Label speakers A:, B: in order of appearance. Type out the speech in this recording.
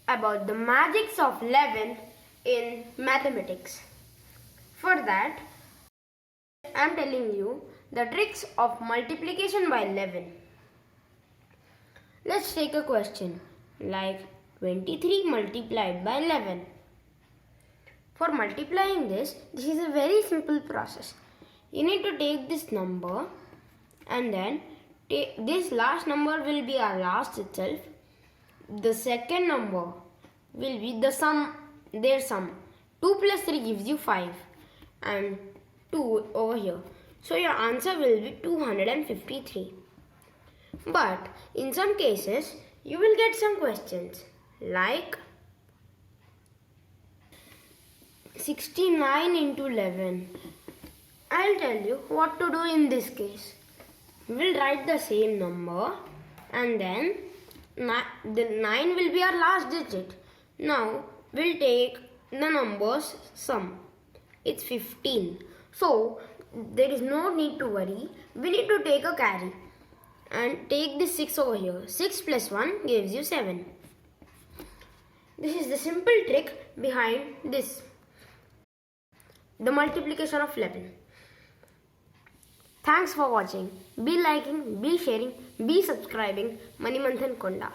A: about the magics of 11 in mathematics. For that, I am telling you the tricks of multiplication by 11. Let's take a question like 23 multiplied by 11. For multiplying this is a very simple process. You need to take this number and then this last number will be our last itself. The second number will be the sum, their sum. 2 plus 3 gives you 5 and 2 over here. So your answer will be 253. But in some cases you will get some questions like 69 into 11. I'll tell you what to do in this case. We'll write the same number and then the 9 will be our last digit. Now we'll take the number's sum. It's 15. So there is no need to worry. We need to take a carry and take this 6 over here. 6 plus 1 gives you 7. This is the simple trick behind this, the multiplication of 11. Thanks for watching. Be liking, be sharing, be subscribing. Manimanthan Konda.